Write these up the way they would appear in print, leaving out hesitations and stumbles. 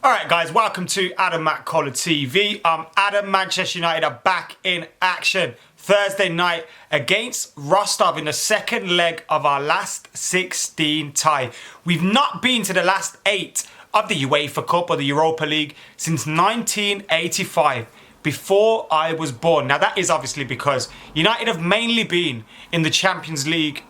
Alright guys, welcome to Adam McKola TV. Adam, Manchester United are back in action Thursday night against Rostov in the second leg of our last 16 tie. We've not been to the last 8 of the UEFA Cup or the Europa League since 1985, before I was born. Now that is obviously because United have mainly been in the Champions League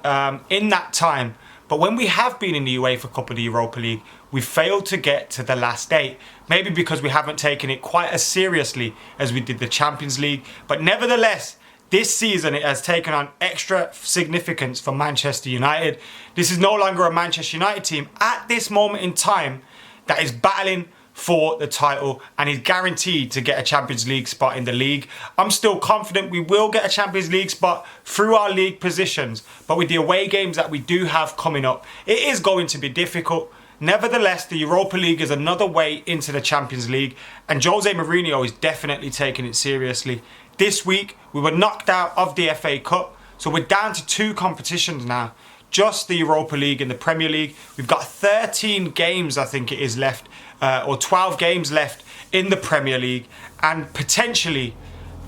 in that time. But when we have been in the UEFA Cup or the Europa League, we've failed to get to the last 8. Maybe because we haven't taken it quite as seriously as we did the Champions League. But nevertheless, this season it has taken on extra significance for Manchester United. This is no longer a Manchester United team at this moment in time that is battling for the title and is guaranteed to get a Champions League spot in the league. I'm still confident we will get a Champions League spot through our league positions, but with the away games that we do have coming up, it is going to be difficult. Nevertheless, the Europa League is another way into the Champions League, and Jose Mourinho is definitely taking it seriously. This week, we were knocked out of the FA Cup, so we're down to 2 competitions now. Just the Europa League and the Premier League. We've got 13 games, I think it is, left, or 12 games left in the Premier League, and potentially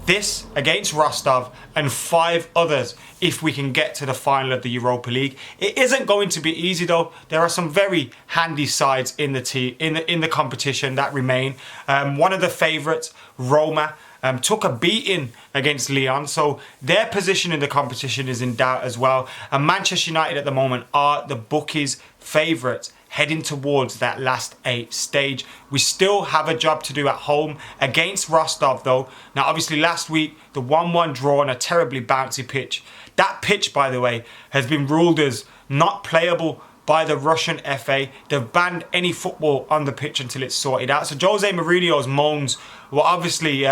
this against Rostov and 5 others if we can get to the final of the Europa League. It isn't going to be easy though. There are some very handy sides in the team in the competition that remain. One of the favourites, Roma, took a beating against Lyon, so their position in the competition is in doubt as well. And Manchester United at the moment are the bookies' favourites heading towards that last 8 stage. We still have a job to do at home against Rostov though. Now obviously last week, the 1-1 draw on a terribly bouncy pitch. That pitch, by the way, has been ruled as not playable by the Russian FA. They've banned any football on the pitch until it's sorted out. So Jose Mourinho's moans were obviously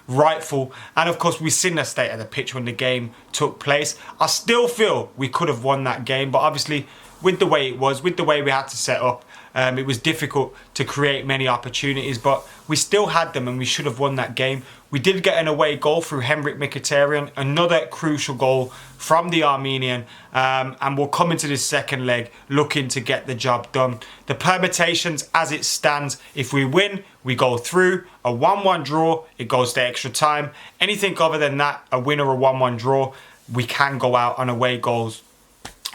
rightful. And of course, we've seen the state of the pitch when the game took place. I still feel we could have won that game, but obviously with the way it was, with the way we had to set up, it was difficult to create many opportunities, but we still had them and we should have won that game. We did get an away goal through Henrik Mkhitaryan, another crucial goal from the Armenian, and we'll come into this second leg looking to get the job done. The permutations as it stands, if we win, we go through. A 1-1 draw, it goes to extra time. Anything other than that, a win or a 1-1 draw, we can go out on away goals.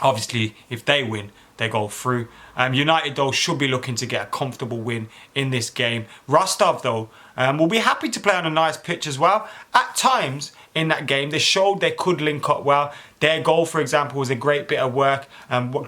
Obviously, if they win, they go through. United, though, should be looking to get a comfortable win in this game. Rostov, though, will be happy to play on a nice pitch as well. At times in that game, they showed they could link up well. Their goal, for example, was a great bit of work,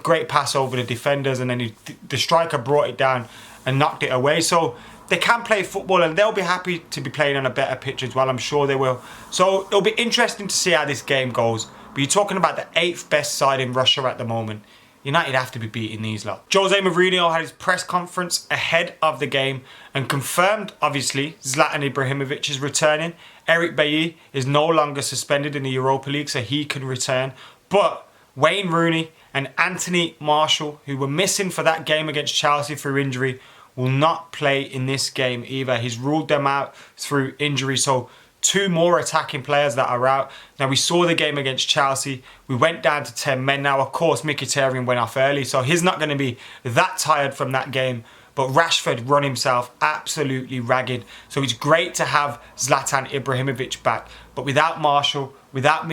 great pass over the defenders, and then the striker brought it down and knocked it away. So they can play football and they'll be happy to be playing on a better pitch as well. I'm sure they will. So it'll be interesting to see how this game goes. But you're talking about the 8th best side in Russia at the moment. United have to be beating these lot. Jose Mourinho had his press conference ahead of the game and confirmed, obviously, Zlatan Ibrahimovic is returning. Eric Bailly is no longer suspended in the Europa League, so he can return. But Wayne Rooney and Anthony Martial, who were missing for that game against Chelsea through injury, will not play in this game either. He's ruled them out through injury, so 2 more attacking players that are out. Now, we saw the game against Chelsea. We went down to 10 men. Now, of course, Mkhitaryan went off early, so he's not going to be that tired from that game. But Rashford run himself absolutely ragged. So it's great to have Zlatan Ibrahimovic back. But without Martial, without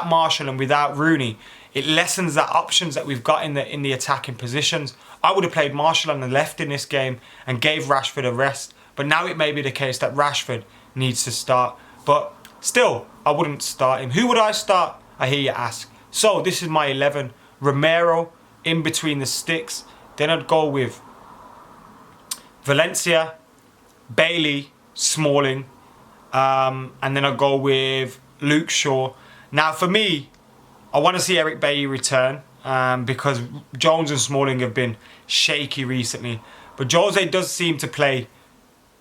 Martial and without Rooney, it lessens the options that we've got in the attacking positions. I would have played Martial on the left in this game and gave Rashford a rest. But now it may be the case that Rashford needs to start, but still I wouldn't start him. Who would I start, I hear you ask? So this is my 11. Romero in between the sticks. Then I'd go with Valencia, Bailey, Smalling, and then I'd go with Luke Shaw. Now for me, I want to see Eric Bailly return because Jones and Smalling have been shaky recently, but Jose does seem to play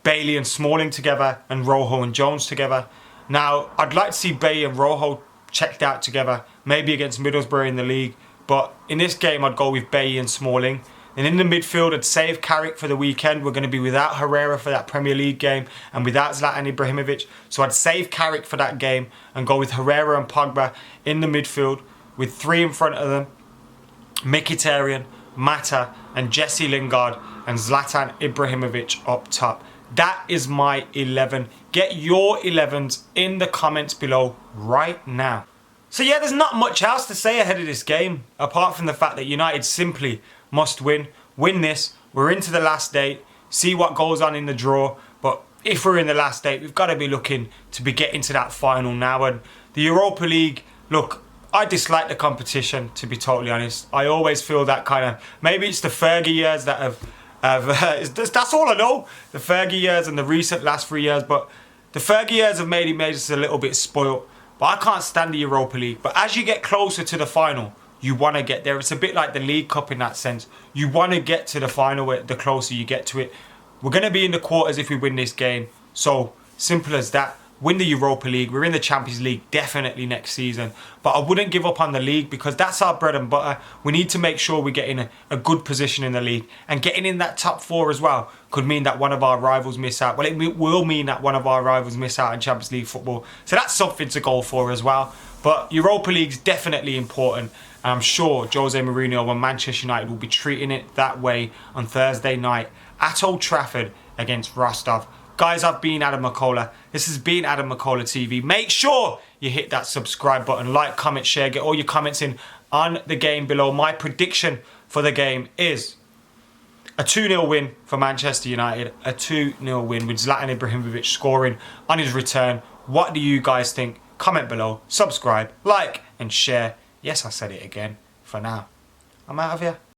Bailey and Smalling together and Rojo and Jones together. Now, I'd like to see Bailly and Rojo checked out together, maybe against Middlesbrough in the league. But in this game, I'd go with Bailly and Smalling. And in the midfield, I'd save Carrick for the weekend. We're going to be without Herrera for that Premier League game and without Zlatan Ibrahimovic. So I'd save Carrick for that game and go with Herrera and Pogba in the midfield with 3 in front of them. Mkhitaryan, Mata and Jesse Lingard and Zlatan Ibrahimovic up top. That is my 11. Get your 11s in the comments below right now. So yeah, there's not much else to say ahead of this game, apart from the fact that United simply must win. Win this. We're into the last 8. See what goes on in the draw. But if we're in the last 8, we've got to be looking to be getting to that final now. And the Europa League, look, I dislike the competition, to be totally honest. I always feel that kind of, maybe it's the Fergie years that have that's all I know. The Fergie years and the recent last 3 years. But the Fergie years have made us a little bit spoiled. But I can't stand the Europa League. But as you get closer to the final, you want to get there. It's a bit like the League Cup in that sense. You want to get to the final the closer you get to it. We're going to be in the quarters if we win this game. So, simple as that. Win the Europa League. We're in the Champions League definitely next season. But I wouldn't give up on the league because that's our bread and butter. We need to make sure we get in a good position in the league. And getting in that top 4 as well could mean that one of our rivals miss out. Well, it will mean that one of our rivals miss out in Champions League football. So that's something to go for as well. But Europa League's definitely important. And I'm sure Jose Mourinho and Manchester United will be treating it that way on Thursday night at Old Trafford against Rostov. Guys, I've been Adam McKola. This has been Adam McKola TV. Make sure you hit that subscribe button, like, comment, share, get all your comments in on the game below. My prediction for the game is a 2-0 win for Manchester United. A 2-0 win with Zlatan Ibrahimovic scoring on his return. What do you guys think? Comment below, subscribe, like and share. Yes, I said it again. For now, I'm out of here.